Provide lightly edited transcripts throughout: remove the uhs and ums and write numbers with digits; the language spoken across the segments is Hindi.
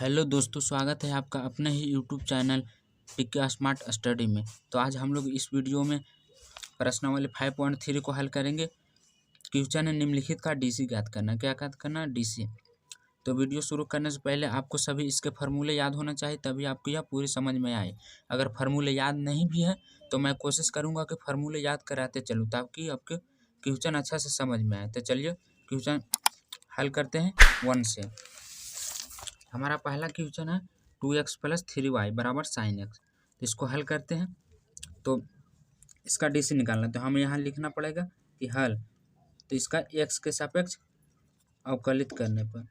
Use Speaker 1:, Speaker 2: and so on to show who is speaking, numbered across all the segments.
Speaker 1: हेलो दोस्तों, स्वागत है आपका अपने ही YouTube channel PK smart study में। तो आज हम लोग इस वीडियो में प्रश्नावली 5.3 को हल करेंगे। क्वेश्चन है निम्नलिखित का डीसी ज्ञात करना। क्या ज्ञात करना? डीसी। तो वीडियो शुरू करने से पहले आपको सभी इसके फार्मूले याद होना चाहिए, तभी आपको यह पूरी समझ में आए। अगर फार्मूले याद नहीं भी है तो मैं कोशिश करूँगा कि फार्मूले याद कराते चलूँ ताकि आपके क्वेश्चन अच्छा से समझ में आए। तो चलिए क्वेश्चन हल करते हैं 1 से। हमारा पहला क्वेश्चन है 2x + 3y = sin x। तो इसको हल करते हैं। तो इसका डीसी निकालना है, तो हमें यहाँ लिखना पड़ेगा कि हल। तो इसका x के सापेक्ष अवकलित करने पर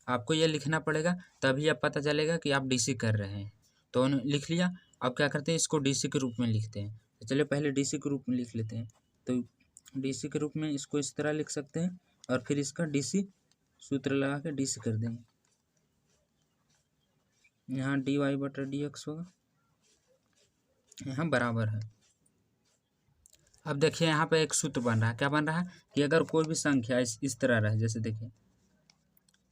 Speaker 1: आपको यह लिखना पड़ेगा, तभी अब पता चलेगा कि आप डीसी कर रहे हैं। तो लिख लिया। अब क्या करते हैं, इसको डीसी के रूप में लिखते हैं। तो चलिए पहले डीसी के रूप में लिख लेते हैं। तो डीसी के रूप में इसको इस तरह लिख सकते हैं और फिर इसका डीसी सूत्र लगा के डीसी कर देंगे। यहाँ dy/dx होगा, यहाँ बराबर है। अब देखिए यहाँ पे एक सूत्र बन रहा है। क्या बन रहा है कि अगर कोई भी संख्या इस तरह रहे, जैसे देखिए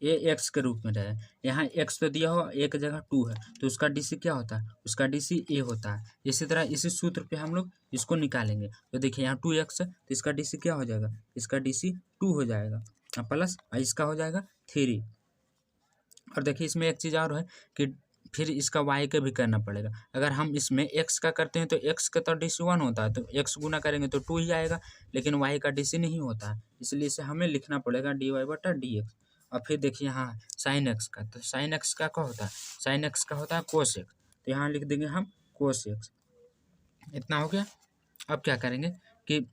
Speaker 1: ए एक्स के रूप में रहे, यहाँ एक्स तो दिया हो, एक जगह 2 है, तो उसका डीसी क्या होता है? उसका डीसी ए होता है। इसी तरह इसी सूत्र पे हम लोग इसको निकालेंगे। तो देखिए यहाँ 2x है, तो इसका डीसी क्या हो जाएगा? इसका डीसी 2 हो जाएगा प्लस इसका हो जाएगा 3। और देखिए इसमें एक चीज़ और है कि फिर इसका y का भी करना पड़ेगा। अगर हम इसमें x का करते हैं तो x का तो डीसी 1 होता है, तो x गुना करेंगे तो 2 ही आएगा, लेकिन y का डीसी नहीं होता है, इसलिए इसे हमें लिखना पड़ेगा dy/dx। और फिर देखिए यहाँ sin x का, तो sin x का क्या होता है? sin x का होता है cos x, तो यहाँ लिख देंगे हम cos x। इतना हो गया। अब क्या करेंगे कि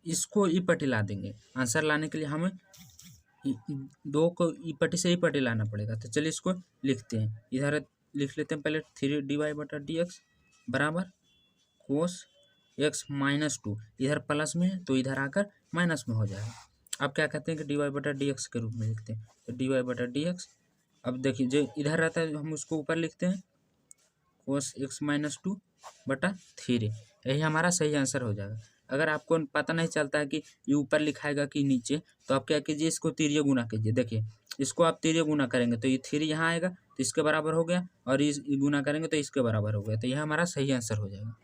Speaker 1: इसको ई पट्टी ला देंगे। आंसर लाने के लिए हमें 2 को ई पट्टी से ई पट्टी लाना पड़ेगा। तो चलिए इसको लिखते हैं। इधर लिख लेते हैं पहले 3dy/dx बराबर cos x - 2। इधर प्लस में है तो इधर आकर माइनस में हो जाएगा। अब क्या कहते हैं कि dy/dx के रूप में लिखते हैं। तो dy/dx, अब देखिए जो इधर रहता है हम उसको ऊपर लिखते हैं cos x - 2/3। यही हमारा सही आंसर हो जाएगा। अगर आपको पता नहीं चलता है कि ये ऊपर लिखाएगा कि नीचे, तो आप क्या कीजिए, इसको तिर्य गुना कीजिए। देखिए इसको आप तिर्य गुना करेंगे तो ये 3 यहाँ आएगा, तो इसके बराबर हो गया, और इस गुना करेंगे तो इसके बराबर हो गया। तो यह हमारा सही आंसर हो जाएगा।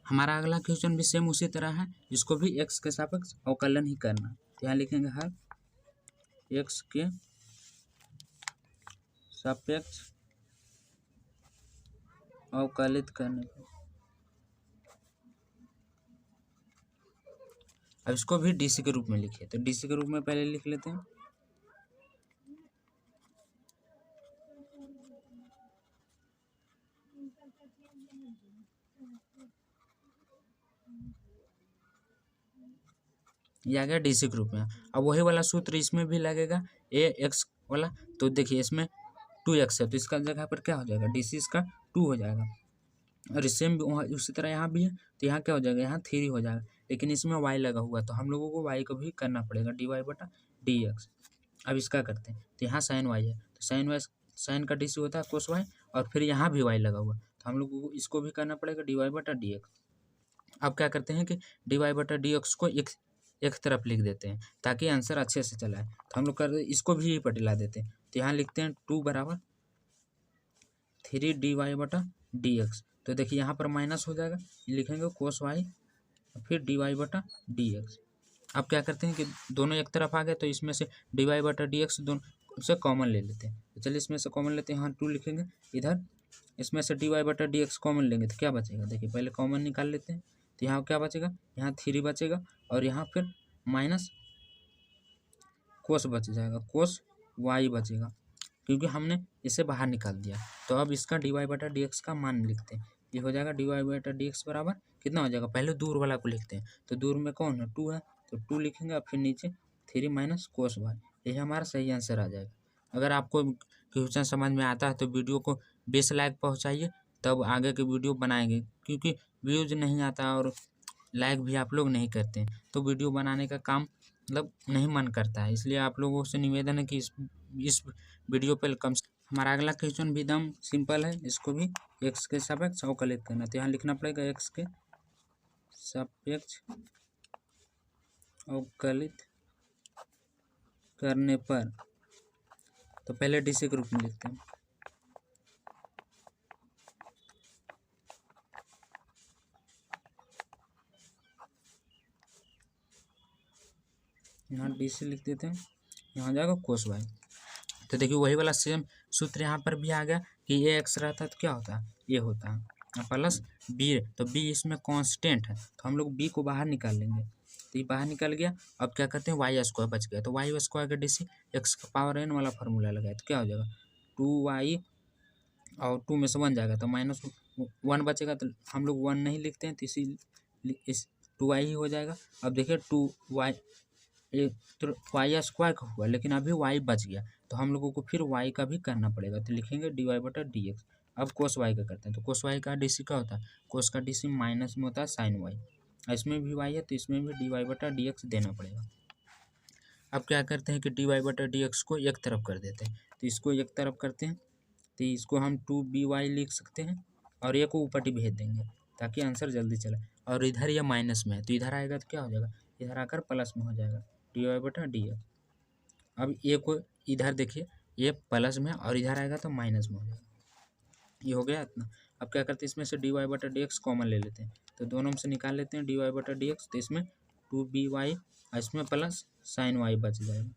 Speaker 1: हमारा अगला क्वेश्चन भी सेम उसी तरह है, इसको भी x के सापेक्ष अवकलन ही करना। तो यहाँ लिखेंगे हल x के सापेक्ष अवकलित करने पर। अब इसको भी डीसी के रूप में लिखिए। तो डीसी के रूप में पहले लिख लेते हैं। ये आ गया डीसी के रूप में। अब वही वाला सूत्र इसमें भी लगेगा, ए एक्स वाला। तो देखिए इसमें 2x है, तो इसका जगह पर क्या हो जाएगा? डीसी इसका 2 हो जाएगा। और सेम उसी तरह यहाँ भी है, तो यहाँ क्या हो जाएगा? यहाँ 3 हो जाएगा, लेकिन इसमें y लगा हुआ, तो हम लोगों को y को भी करना पड़ेगा dy/dx। अब इसका करते हैं। तो यहाँ साइन y है, तो साइन का डीसी होता है cos y, और फिर यहाँ भी y लगा हुआ, तो हम लोगों को इसको भी करना पड़ेगा dy/dx। अब क्या करते हैं कि dy/dx को एक तरफ लिख देते हैं ताकि आंसर अच्छे से चला है। तो हम लोग कर इसको भी पटिला देते हैं। तो यहाँ लिखते हैं 2 = 3 dy/dx। तो देखिए यहाँ पर माइनस हो जाएगा, लिखेंगे cos y फिर dy/dx। अब क्या करते हैं कि दोनों एक तरफ आ गए, तो इसमें से dy/dx दोनों से कॉमन ले लेते हैं। तो चलिए इसमें से कॉमन लेते हैं। यहाँ 2 लिखेंगे, इधर इसमें से dy/dx कॉमन लेंगे तो क्या बचेगा? देखिए पहले कॉमन निकाल लेते हैं। तो यहाँ क्या बचेगा? यहाँ 3 बचेगा, और यहाँ फिर माइनस कोस बच जाएगा, कोस y बचेगा, क्योंकि हमने इसे बाहर निकाल दिया। तो अब इसका dy/dx का मान लिखते हैं। ये हो जाएगा dy/dx बराबर कितना हो जाएगा? पहले दूर वाला को लिखते हैं। तो दूर में कौन है? 2 है, तो 2 लिखेंगे, और फिर नीचे 3 - कोस y। यही हमारा सही आंसर आ जाएगा। अगर आपको क्वेश्चन समझ में आता है तो वीडियो को 20 लाइक पहुँचाइए, तब आगे के वीडियो बनाएंगे, क्योंकि व्यूज नहीं आता और लाइक भी आप लोग नहीं करते हैं, तो वीडियो बनाने का काम मतलब नहीं मन करता है। इसलिए आप लोगों से निवेदन है कि इस वीडियो पर कम हमारा अगला क्वेश्चन भी एकदम सिंपल है, इसको भी एक्स के सापेक्ष अवकलित करना। तो यहाँ लिखना पड़ेगा एक्स के सापेक्ष अवकलित करने पर, तो पहले डीसी के रूप में लिखते हैं। यहाँ डीसी लिख देते हैं, यहाँ जाएगा कोस वाई। तो देखिए वही वाला सेम सूत्र यहाँ पर भी आ गया कि ये एक्स रहता है तो क्या होता है, ये होता है प्लस बी। तो बी इसमें कांस्टेंट है, तो हम लोग बी को बाहर निकाल लेंगे। तो ये बाहर निकल गया। अब क्या करते हैं, वाई स्क्वायर बच गया। तो वाई स्क्वायर का डीसी एक्स का पावर एन वाला फार्मूला लगाए तो क्या हो जाएगा, 2y और 2 में से 1 जाएगा तो -1 बचेगा। तो हम लोग 1 नहीं लिखते हैं, तो इस 2y ही हो जाएगा। अब देखिए 2y तो वाई स्क्वायर का हुआ, लेकिन अभी y बच गया, तो हम लोगों को फिर y का भी करना पड़ेगा। तो लिखेंगे dy/dx। अब कोस y का करते हैं। तो कोस y का डीसी क्या होता है, कोस का डीसी माइनस में होता है साइन y। इसमें भी y है तो इसमें भी dy/dx देना पड़ेगा। अब क्या करते हैं कि dy/dx को एक तरफ कर देते हैं। तो इसको एक तरफ करते हैं, तो इसको हम 2by लिख सकते हैं और ये को ऊपर ही भेज देंगे ताकि आंसर जल्दी चले। और इधर ये माइनस में है तो इधर आएगा तो क्या हो जाएगा, इधर आकर प्लस में हो जाएगा dy/dx। अब ये को इधर देखिए, ये प्लस में और इधर आएगा तो माइनस में हो जाएगा। ये हो गया इतना। अब क्या करते हैं, इसमें से dy/dx कॉमन ले लेते हैं, तो दोनों में से निकाल लेते हैं dy/dx। तो इसमें 2by और इसमें प्लस साइन y बच जाएगा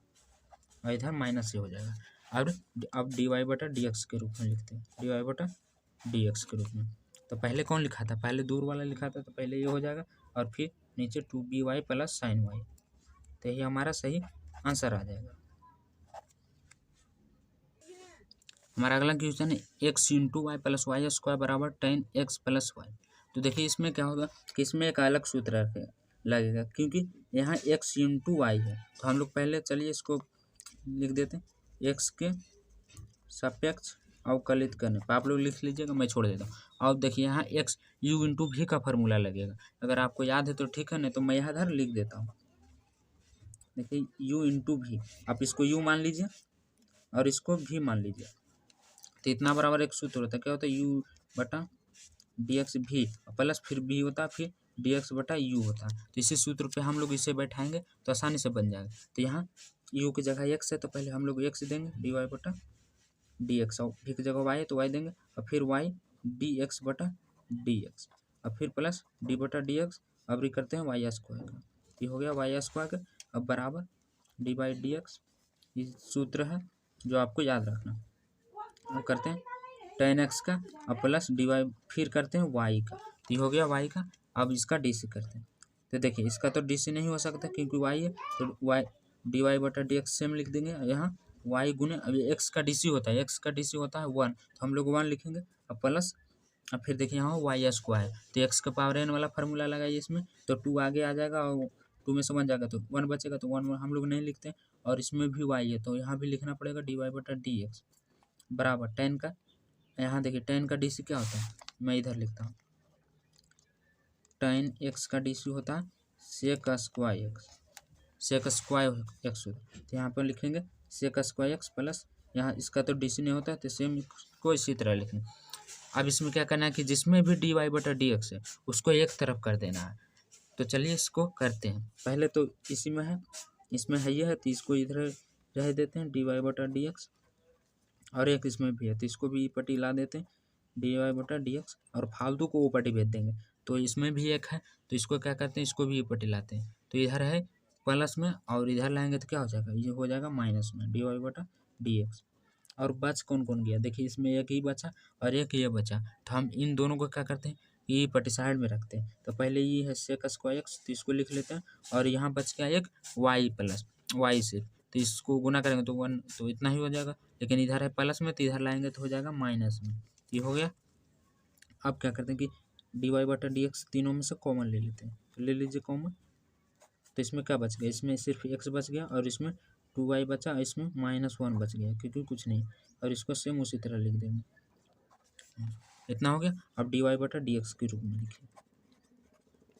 Speaker 1: और इधर माइनस से हो जाएगा। अब dy/dx के रूप में लिखते हैं, dy/dx के रूप में। तो पहले कौन लिखा था, पहले दूर वाला लिखा था, तो पहले ये हो जाएगा और फिर नीचे 2by प्लस साइन y। तो ये हमारा सही आंसर आ जाएगा। हमारा अगला क्वेश्चन है x into y plus y square बराबर tan x प्लस वाई। तो देखिए इसमें क्या होगा कि इसमें एक अलग सूत्र लगेगा, क्योंकि यहाँ एक्स इंटू वाई है। तो हम लोग पहले चलिए इसको लिख देते हैं, एक्स के सापेक्ष अवकलित करने पर। आप लोग लिख लीजिएगा, मैं छोड़ देता हूँ। अब देखिए यहाँ एक्स यू इंटू भी का फॉर्मूला लगेगा, अगर आपको याद है तो ठीक है, नहीं तो मैं यहाँ इधर लिख देता हूँ। देखिए यू इंटू भी, आप इसको यू मान लीजिए और इसको भी मान लीजिए। तो इतना बराबर एक सूत्र होता है, क्या होता है, u/dx भी प्लस फिर भी होता है, फिर dx/u होता है। तो इसी सूत्र पे हम लोग इसे बैठाएंगे तो आसानी से बन जाएगा। तो यहाँ u की जगह x है तो पहले हम लोग x देंगे dy/dx, और भी की जगह y है तो y देंगे, और फिर y dx/dx, और फिर प्लस d/dx। अब ये करते हैं वाई स्क्वायर का, ये हो गया वाई स्क्वायर का। अब बराबर d/dx, ये सूत्र है जो आपको याद रखना। अब करते हैं tan x का और प्लस dy, फिर करते हैं y का, तो ये हो गया y का। अब इसका डीसी करते हैं, तो देखिए इसका तो डीसी नहीं हो सकता क्योंकि y है, तो y dy/dx सेम लिख देंगे। यहाँ y गुने, अभी x का डीसी होता है, x का डीसी होता है 1, तो हम लोग 1 लिखेंगे और प्लस, अब फिर देखिए यहाँ वाई स्क्वायर, तो x का पावर n वाला फार्मूला लगाइए इसमें, तो 2 आगे आ जाएगा और 2 में से 1 जाएगा तो 1 बचेगा, तो 1 हम लोग नहीं लिखते। और इसमें भी y है तो यहाँ भी लिखना पड़ेगा dy/dx बराबर tan का। यहाँ देखिए tan का डीसी क्या होता है, मैं इधर लिखता हूँ, tan x का डीसी होता है sec स्क्वायर x होता है। तो यहाँ पर लिखेंगे sec स्क्वायर x प्लस, यहाँ इसका तो डीसी नहीं होता है तो सेम को इसी तरह लिखेंगे। अब इसमें क्या करना है कि जिसमें भी dy/dx है उसको एक तरफ कर देना है। तो चलिए इसको करते हैं। पहले तो इसी में है, इसमें है ये है, तो इसको इधर रह देते हैं dy/dx, और एक इसमें भी है तो इसको भी पट्टी ला देते हैं dy/dx, और फालतू को वो पट्टी भेज देंगे। तो इसमें भी एक है तो इसको क्या करते हैं, इसको भी पट्टी लाते हैं। तो इधर है प्लस में और इधर लाएंगे तो क्या हो जाएगा, ये हो जाएगा माइनस में dy/dx। और बच कौन कौन गया, देखिए इसमें एक ही बचा और एक ये बचा, तो हम इन दोनों को क्या करते हैं, ये पट्टी साइड में रखते हैं। तो पहले ये है sec स्क्वायर x, तो इसको लिख लेते हैं, और यहाँ बच गया एक y प्लस y से, तो इसको गुना करेंगे तो 1, तो इतना ही हो जाएगा। लेकिन इधर है प्लस में तो इधर लाएंगे तो हो जाएगा माइनस में, ये हो गया। अब क्या करते हैं कि dy/dx तीनों में से कॉमन ले लेते हैं, तो ले लीजिए कॉमन। तो इसमें क्या बच गया, इसमें सिर्फ x बच गया और इसमें 2y बचा, इसमें -1 बच गया क्योंकि कुछ नहीं, और इसको सेम उसी तरह लिख देंगे। इतना हो गया। अब dy/dx के रूप में लिखिए,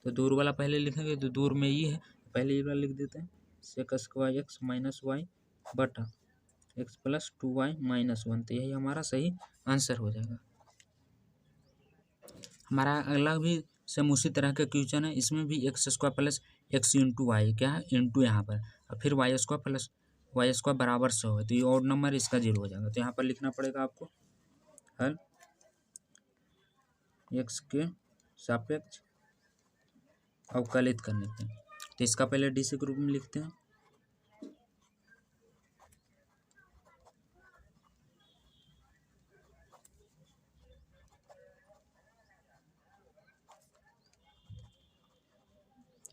Speaker 1: तो दूर वाला पहले लिखेंगे, तो दूर में ये है, पहले ये वाला लिख देते हैं sec square x minus y बटा एक्स प्लस 2y-1, तो यही हमारा सही आंसर हो जाएगा। हमारा अगला भी सेम उसी तरह का क्वेश्चन है, इसमें भी x square plus x into y क्या है इंटू यहाँ पर, और फिर y square plus y square बराबर 100 है, तो ये और नंबर इसका 0 हो जाएगा। तो यहाँ पर लिखना पड़ेगा आपको हल एक्स के सापेक्ष अवकलित करने पे। तो इसका पहले डी सी के रूप में लिखते हैं।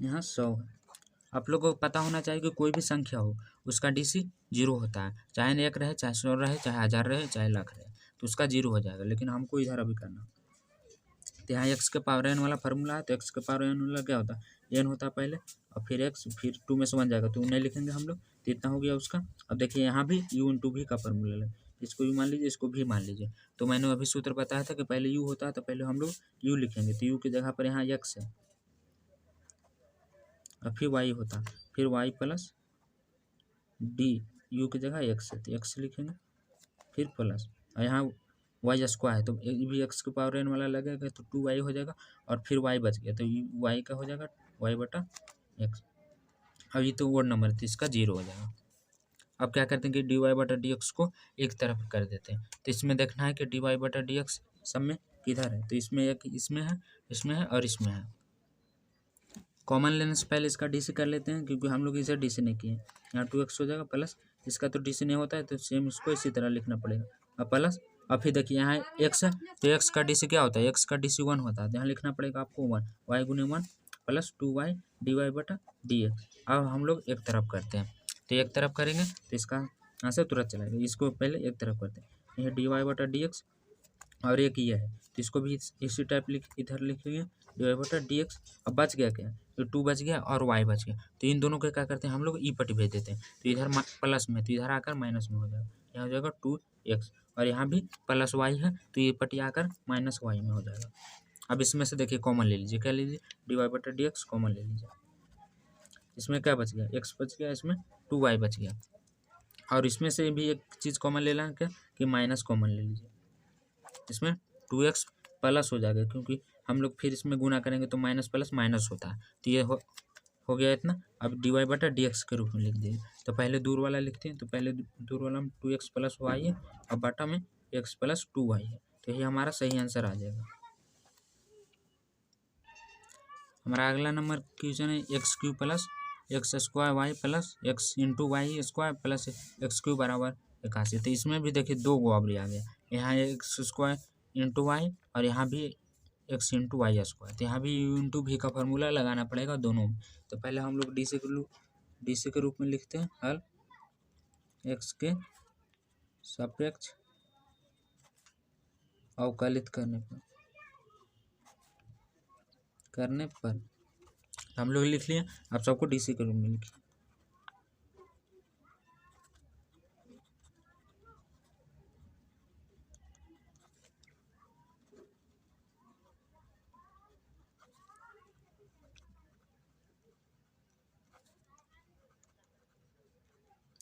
Speaker 1: यहाँ 100 है। आप लोगों को पता होना चाहिए कि कोई भी संख्या हो उसका डीसी 0 होता है, चाहे 1 रहे, चाहे 100 रहे, चाहे 1000 रहे, चाहे लाख रहे, तो उसका 0 हो जाएगा। लेकिन हमको इधर अभी करना, तो यहाँ एक्स के पावर एन वाला फार्मूला है, तो एक्स के पावर एन वाला क्या होता है, एन होता है पहले, और फिर एक्स, फिर 2 में से 1 जाएगा तो नहीं लिखेंगे हम लोग, तो इतना हो गया उसका। अब देखिए यहाँ भी यू इंटू भी का फार्मूला है, इसको यू मान लीजिए, इसको भी मान लीजिए। तो मैंने अभी सूत्र बताया था कि पहले यू होता है, तो पहले हम लोग यू लिखेंगे, तो यू की जगह पर यहाँ एक्स है, और फिर वाई होता, फिर वाई प्लस डी, यू की जगह एक्स है तो एक्स लिखेंगे, फिर प्लस, और यहाँ वाई स्क्वायर है तो ये भी एक्स के पावर एन वाला लगेगा, तो 2y हो जाएगा, और फिर y बच गया तो y का हो जाएगा y/x। अब ये तो वर्ड नंबर, तो इसका 0 हो जाएगा। अब क्या करते हैं कि dy/dx को एक तरफ कर देते हैं, तो इसमें देखना है कि dy/dx सब में किधर है, तो इसमें एक इसमें है, इसमें है और इसमें है। कॉमन लेने से पहले इसका डी सी कर लेते हैं, क्योंकि हम लोग इसे डी सी नहीं किए। यहाँ 2x हो जाएगा प्लस, इसका तो डी सी नहीं होता है, तो सेम इसको इसी तरह लिखना पड़ेगा, और प्लस। अब फिर देखिए यहाँ x है, तो x का डी सी क्या होता है, x का डी सी 1 होता है, तो यहाँ लिखना पड़ेगा आपको 1, y गुने 1 प्लस 2y dy/dx। अब हम लोग एक तरफ करते हैं, तो एक तरफ करेंगे तो इसका यहाँ से तुरंत चलाएगा, इसको पहले एक तरफ करते हैं, यह dy/dx, और एक ये है, तो इसको भी इसी टाइप इधर लिखेंगे dy/dx। अब बच गया क्या, तो 2 बच गया और y बच गया, तो इन दोनों को क्या करते हैं हम लोग ई पट्टी भेज देते हैं, तो इधर प्लस में, तो इधर आकर माइनस में हो जाएगा, यहाँ हो जाएगा 2x, और यहाँ भी प्लस y है तो ये पट्टी आकर माइनस y में हो जाएगा। अब इसमें से देखिए कॉमन ले लीजिए, क्या लीजिए dy/dx कॉमन ले लीजिए, इसमें क्या बच गया, x बच गया, इसमें 2y बच गया, और इसमें से भी एक चीज़ कॉमन ले लेना क्या कि माइनस कॉमन ले लीजिए, इसमें 2x प्लस हो जाएगा, क्योंकि हम लोग फिर इसमें गुना करेंगे तो माइनस प्लस माइनस होता है, तो ये हो गया इतना। अब dy/dx के रूप में लिख दीजिए, तो पहले दूर वाला लिखते हैं, तो पहले दूर वाला में 2x प्लस वाई है, और बटा में x प्लस 2y है, तो ये हमारा सही आंसर आ जाएगा। हमारा अगला नंबर क्वेश्चन है x³ plus x² y plus x into y square plus x³ बराबर 81। तो इसमें भी देखिए 2 बराबरी आ गया, यहाँ x² इंटू वाई और यहाँ भी x इंटू वाई स्क्वायर, तो यहाँ भी u इंटू भी का फार्मूला लगाना पड़ेगा दोनों में। तो पहले हम लोग डी सी के रूप में लिखते हैं, हल x के सापेक्ष अवकलित करने पर हम लोग लिख लिए, आप सबको डी सी के रूप में लिखिए।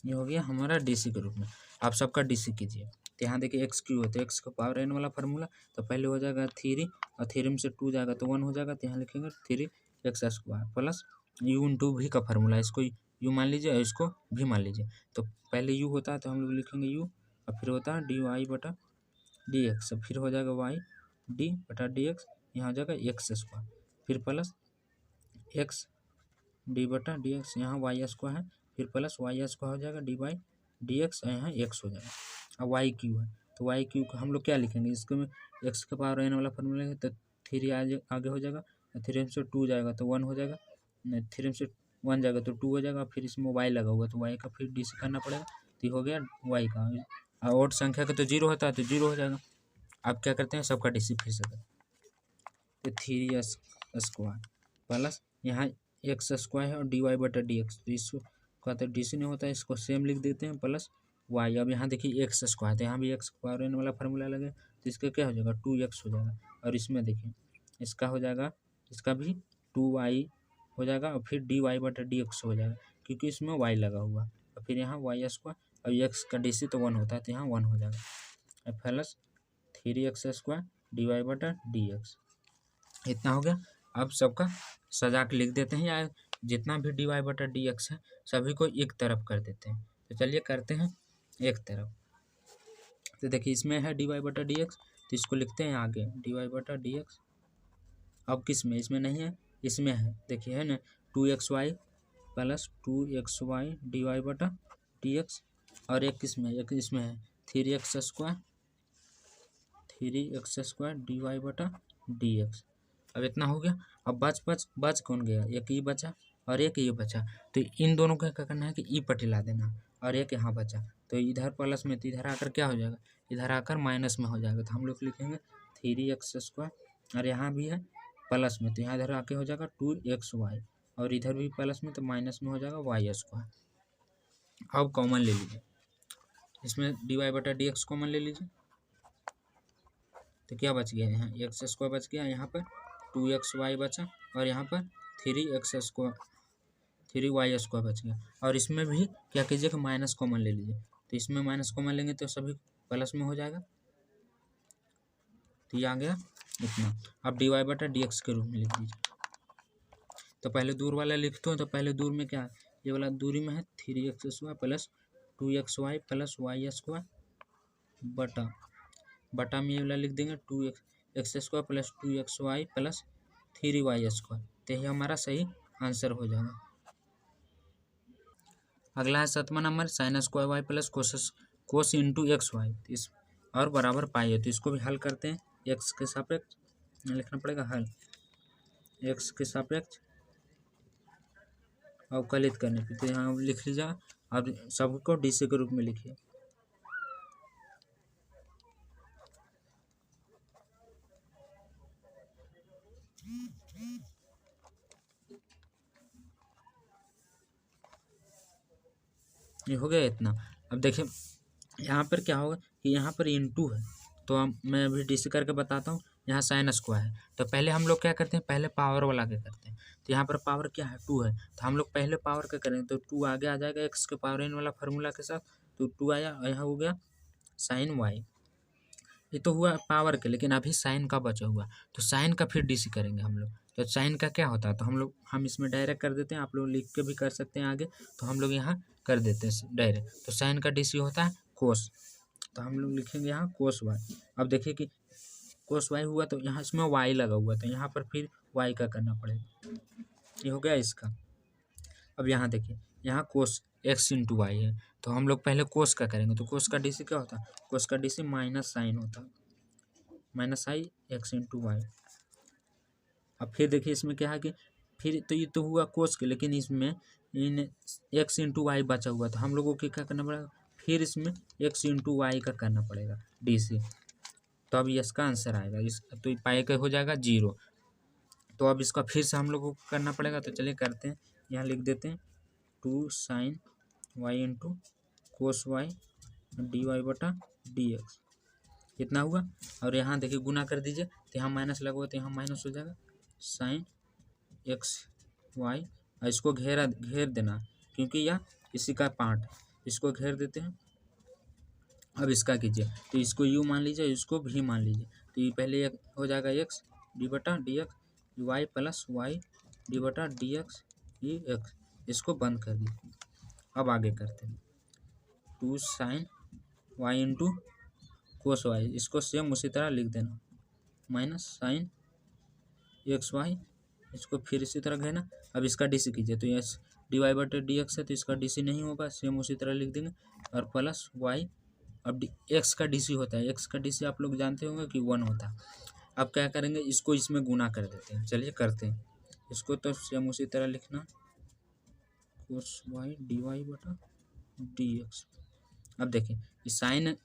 Speaker 1: ये हो गया हमारा डी सी के रूप में, आप सबका डी सी कीजिए। तो यहाँ देखिए x³ है, तो x का पावर n वाला फार्मूला, तो पहले हो जाएगा 3, और 3 में से 2 जाएगा तो 1 हो जाएगा, तो यहाँ लिखेंगे 3x² प्लस u इंटू भी का फार्मूला, इसको u मान लीजिए और इसको भी मान लीजिए। तो पहले u होता है तो हम लोग लिखेंगे u, और फिर होता है dy/dx, फिर हो जाएगा y d/dx, यहाँ हो जाएगा x², फिर प्लस x d/dx, यहाँ y² है, फिर प्लस y² हो जाएगा dy/dx, यहाँ x हो जाएगा। अब y³ है, तो y³ को हम लोग क्या लिखेंगे, इसको में x के पावर n वाला फार्मूला है, तो 3 आगे हो जाएगा, 3 में से 2 जाएगा तो 1 हो जाएगा, 3 में से 1 जाएगा तो 2 हो जाएगा, फिर इसमें y लगा हुआ तो y का फिर डी सी करना पड़ेगा, तो हो गया y का। और संख्या का तो 0 होता है तो 0 हो जाएगा। अब क्या करते हैं, सबका डी सी फिर से करते हैं, तो 3x² प्लस यहाँ x² है और dy/dx, तो इसको कहते हैं डी सी नहीं होता है, इसको सेम लिख देते हैं प्लस y। अब यहाँ देखिए x², तो यहाँ भी x पावर n वाला फार्मूला लगे, तो इसका क्या हो जाएगा 2x हो जाएगा, और इसमें देखिए इसका हो जाएगा, इसका भी 2y हो जाएगा, और फिर dy/dx हो जाएगा, क्योंकि इसमें y लगा हुआ, और फिर यहाँ y² और एक्स का DC तो 1 होता है, तो यहाँ 1 हो जाएगा प्लस 3x² dy/dx। इतना हो गया। अब सबका सजा के लिख देते हैं, या जितना भी dy/dx है सभी को एक तरफ कर देते हैं। तो चलिए करते हैं एक तरफ। तो देखिए इसमें है dy/dx, तो इसको लिखते हैं आगे dy/dx। अब किस में, इसमें नहीं है, इसमें है, देखिए है ना 2xy प्लस 2xy dy/dx। और एक किस में, एक इसमें है 3x² dy/dx। अब इतना हो गया। अब बच कौन गया, एक ई बचा और एक ये बचा। तो इन दोनों को क्या करना है कि ई पटिला देना, और एक यहाँ बचा, तो इधर प्लस में, तो इधर आकर क्या हो जाएगा, इधर आकर माइनस में हो जाएगा। तो हम लोग लिखेंगे 3x², और यहाँ भी है प्लस में, तो यहाँ इधर आके हो जाएगा 2xy, और इधर भी प्लस में, तो माइनस में हो जाएगा y²। अब कॉमन ले लीजिए, इसमें dy/dx कॉमन ले लीजिए, तो क्या बच गया, यहाँ x² बच गया, यहाँ पर 2xy बचा, और यहाँ पर 3y² बच गया। और इसमें भी क्या कीजिए कि माइनस कॉमन ले लीजिए, तो इसमें माइनस कॉमन लेंगे तो सभी प्लस में हो जाएगा। तो ये आ गया इतना। अब dy/dx के रूप में लिख दीजिए। तो पहले दूर वाला लिखते हो, तो पहले दूर में क्या है, ये वाला दूरी में है 3x² plus 2xy plus y² बटा में ये वाला लिख देंगे 2x² plus 2xy plus 3y²। तो ये हमारा सही आंसर हो जाएगा। अगला है 7वां नंबर, sin² plus cos into XY, इस और बराबर पाई है। तो इसको भी हल करते हैं, एक्स के सापेक्ष लिखना पड़ेगा हल, एक्स के सापेक्ष अवकलित करने पे। तो यहाँ लिख लीजिए, अब सबको DC के रूप में लिखिए। ये हो गया इतना। अब देखिए यहाँ पर क्या होगा कि यहाँ पर इंटू है, तो मैं अभी DC करके बताता हूँ। यहाँ sin² है, तो पहले हम लोग क्या करते हैं, पहले पावर वाला क्या करते हैं। तो यहाँ पर पावर क्या है, 2 है, तो हम लोग पहले पावर का करेंगे, तो 2 आगे आ जाएगा x के पावर n वाला फार्मूला के साथ। तो 2 आया, और यहाँ हो गया sin y। ये तो हुआ पावर के, लेकिन अभी साइन का बचा हुआ, तो साइन का फिर DC करेंगे हम लोग। तो साइन का क्या होता है, तो हम इसमें डायरेक्ट कर देते हैं, आप लोग लिख के भी कर सकते हैं आगे। तो हम लोग यहाँ कर देते हैं डायरेक्ट। तो साइन का DC होता है कोस, तो हम लोग लिखेंगे यहाँ कोस y। अब देखिए कि कोस y हुआ, तो यहाँ इसमें y लगा हुआ, तो यहाँ पर फिर y का करना पड़ेगा। ये हो गया इसका। अब यहाँ देखिए, यहाँ कोस x इंटू वाई है, तो हम लोग पहले कोस का करेंगे। तो कोस का DC क्या होता है, कोस का DC माइनस साइन होता है, माइनस आई x इंटू वाई। अब फिर देखिए इसमें क्या है कि फिर तो ये तो हुआ कोस के, लेकिन इसमें इन x इंटू वाई बचा हुआ, तो हम लोगों को क्या करना पड़ेगा, फिर इसमें x इंटू वाई का करना पड़ेगा DC। तो अब इसका आंसर आएगा, इस तो पाई का हो जाएगा 0। तो अब इसका फिर से हम लोगों को करना पड़ेगा। तो चलिए करते हैं, यहाँ लिख देते हैं 2 sin y इंटू कोस y dy/dx। कितना हुआ, और यहाँ देखिए गुना कर दीजिए, तो यहाँ माइनस लगा हुआ, तो यहाँ माइनस हो जाएगा sin xy। और इसको घेर देना, क्योंकि यह इसी का पार्ट है, इसको घेर देते हैं। अब इसका कीजिए, तो इसको u मान लीजिए, इसको भी मान लीजिए। तो ये पहले एक हो जाएगा x d/dx y plus y d/dx ये x, इसको बंद कर दीजिए। अब आगे करते हैं 2 sin y इंटू कोस y, इसको सेम उसी तरह लिख देना, माइनस sin xy, इसको फिर इसी तरह घेरना। अब इसका DC कीजिए, तो ये dy/dx है, तो इसका DC नहीं होगा, सेम उसी तरह लिख देंगे, और प्लस y। अब x का DC होता है, x का DC आप लोग जानते होंगे कि 1 होता है। अब क्या करेंगे, इसको इसमें गुना कर देते हैं। चलिए करते हैं इसको, तो सेम उसी तरह लिखना कोस y dy/dx। अब देखिए इस साइन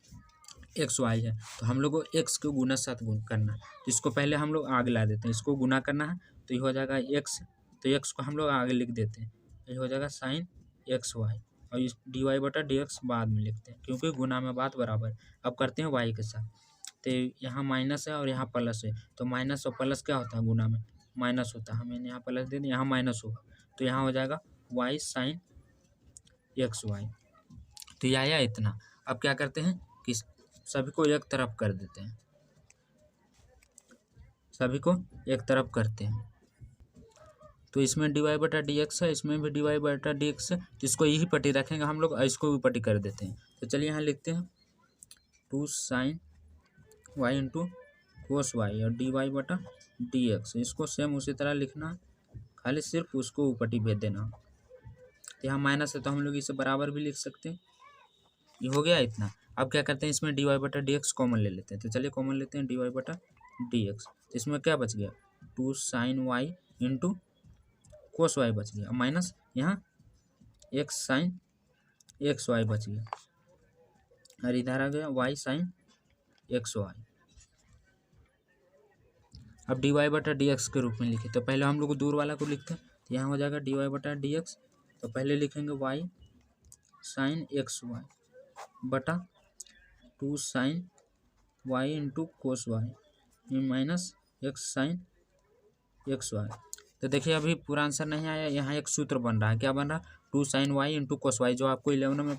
Speaker 1: XY है, तो हम लोग को x को गुना साथ गुण करना है। तो इसको पहले हम लोग आगे ला देते हैं, इसको गुना करना है, तो ये हो जाएगा x, तो x को हम लोग आगे लिख देते हैं, ये हो जाएगा sin XY, और इस dy/dx बाद में लिखते हैं, क्योंकि गुना में बात बराबर। अब करते हैं y के साथ, तो यहाँ माइनस है और यहाँ प्लस है, तो माइनस और प्लस क्या होता है, गुना में माइनस होता है। हमें यहाँ प्लस दे दें, यहाँ माइनस होगा, तो यहाँ हो जाएगा y sin XY। तो ये आया इतना। अब क्या करते हैं कि सभी को एक तरफ कर देते हैं, सभी को एक तरफ करते हैं। तो इसमें dy बटा dx है, इसमें भी dy बटा dx है, जिसको यही पट्टी रखेंगे हम लोग और इसको भी पट्टी कर देते हैं। तो चलिए यहाँ लिखते हैं 2 sin y into cos y और dy बटा dx। इसको सेम उसी तरह लिखना, खाली सिर्फ उसको ऊपटी भेज देना। यहाँ माइनस है तो हम लोग इसे बराबर भी लिख सकते हैं। ये हो गया इतना। अब क्या करते हैं, इसमें dy बटा dx कॉमन ले लेते हैं। तो चलिए कॉमन लेते हैं dy बटा dx। तो इसमें क्या बच गया 2 sin y into cos y बच गया, माइनस यहाँ x साइन एक्स वाई बच गया और इधर आ गया y साइन एक्स वाई। अब dy बटा dx के रूप में लिखे, तो पहले हम लोग दूर वाला को लिखते हैं। तो यहाँ हो जाएगा dy बटा dx। तो पहले लिखेंगे y साइन एक्स वाई बटा 2 sine y into cos y minus x sine x y. तो देखिए अभी पूरा आंसर नहीं आया, यहाँ एक सूत्र बन रहा है। क्या बन रहा है 2 sine y into cos y, जो आपको 11 में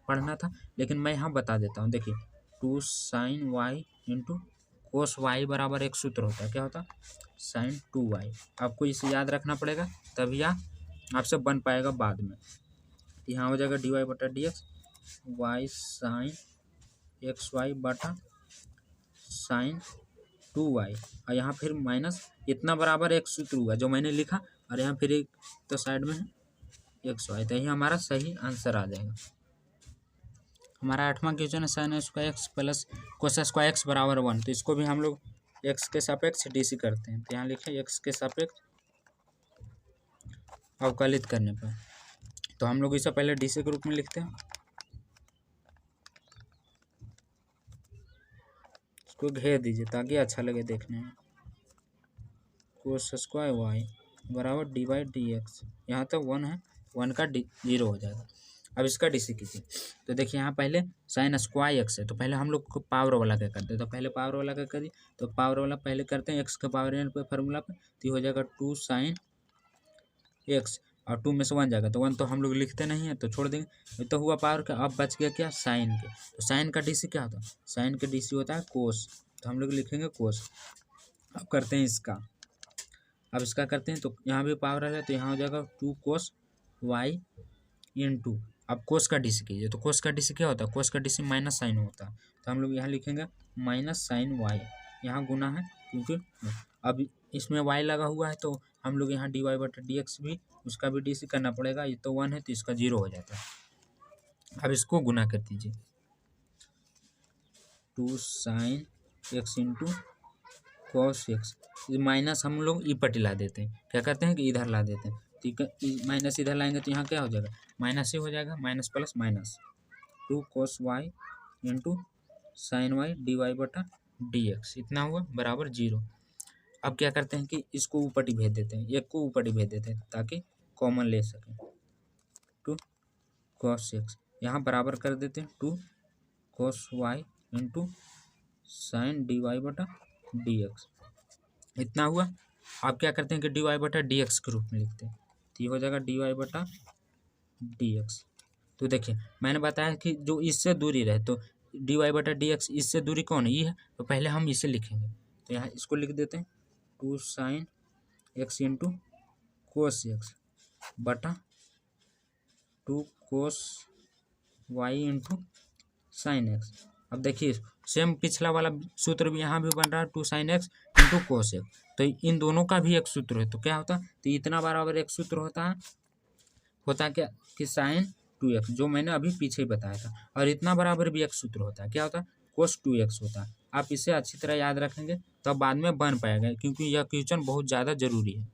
Speaker 1: पढ़ना था, लेकिन मैं यहाँ बता देता हूँ। देखिए 2 sine y into cos y बराबर एक सूत्र होता है, क्या होता है साइन 2y। आपको इसे याद रखना पड़ेगा, तभी आपसे बन पाएगा बाद में। यहाँ हो जाएगा dy बटा dx y sine x y बटा साइन 2y और यहाँ फिर माइनस इतना बराबर एक सूत्र हुआ जो मैंने लिखा, और यहाँ फिर एक तो साइड में है एक्स वाई। तो यही हमारा सही आंसर आ जाएगा। हमारा 8वां क्वेश्चन है sine square x plus cos square x बराबर 1। तो इसको भी हम लोग एक्स के सापेक्ष डीसी करते हैं। तो यहाँ लिखे एक्स के सापेक्ष अवकलित करने पर, तो हम लोग इसे पहले डीसी के रूप में लिखते हैं। इसको घेर दीजिए ताकि अच्छा लगे देखने में। कोस स्क्वायर वाई बराबर डी बाई डी एक्स, यहाँ तक 1 है, 1 का 0 हो जाएगा। अब इसका डीसी कीजिए। तो देखिए यहाँ पहले साइन स्क्वायर एक्स है, तो पहले हम लोग को पावर वाला क्या करते हैं। तो पहले पावर वाला क्या करिए, तो पावर वाला पहले करते हैं एक्स के पावर एन पे फार्मूला पे। तो हो जाएगा 2 साइन एक्स और 2 में से 1 जाएगा, तो 1 तो हम लोग लिखते नहीं है तो छोड़ देंगे। तो हुआ पावर का, अब बच गया क्या साइन के। तो साइन का डीसी क्या होता है, साइन का डीसी होता है कोस, तो हम लोग लिखेंगे कोस। अब करते हैं इसका, अब इसका करते हैं। तो यहाँ भी पावर आ जाए, तो यहाँ हो जाएगा 2 कोस वाई इंटू, अब कोस का डीसी कीजिए। तो कोस का डीसी क्या होता है, कोस का डीसी माइनस साइन होता है। तो हम लोग यहाँ लिखेंगे माइनस साइन वाई, यहाँ गुना है क्योंकि अब इसमें वाई लगा हुआ है, तो हम लोग यहाँ डी वाई बटा डी एक्स भी उसका भी डीसी करना पड़ेगा। ये तो 1 है तो इसका 0 हो जाता है। अब इसको गुना कर दीजिए 2 sine x into cos x, minus हम लोग ई पट्टी ला देते हैं, क्या करते हैं कि इधर ला देते हैं। ठीक है, माइनस इधर लाएंगे तो यहाँ क्या हो जाएगा माइनस ही हो जाएगा, minus plus minus 2 cos y into sine y d y बटा डी एक्स, इतना हुआ बराबर 0। अब क्या करते हैं कि इसको ऊपर ही भेज देते हैं, एक को ऊपर ही भेज देते हैं ताकि कॉमन ले सकें। 2 कॉस एक्स यहाँ बराबर कर देते हैं 2 cos y into sine d y बटा डी एक्स, इतना हुआ। आप क्या करते हैं कि डी वाई बटा डी एक्स के रूप में लिखते हैं। तो ये हो जाएगा डी वाई बटा डी एक्स। तो देखिए मैंने बताया कि जो इससे दूरी रहे, तो डी वाई बटा डी एक्स इससे दूरी कौन है, ये है, तो पहले हम इसे लिखेंगे। तो यहाँ इसको लिख देते हैं 2 sine x into cos x बटा 2 cos y into sine x. अब देखिए सेम पिछला वाला सूत्र भी यहाँ भी बन रहा है 2 sine x into cos x, तो इन दोनों का भी एक सूत्र है। तो क्या होता है, तो इतना बराबर एक सूत्र होता है क्या कि साइन 2x, जो मैंने अभी पीछे ही बताया था, और इतना बराबर भी एक सूत्र होता है, क्या होता है कोस 2x होता है। आप इसे अच्छी तरह याद रखेंगे तब बाद में बन पाएगा, क्योंकि यह क्वेश्चन बहुत ज़्यादा जरूरी है।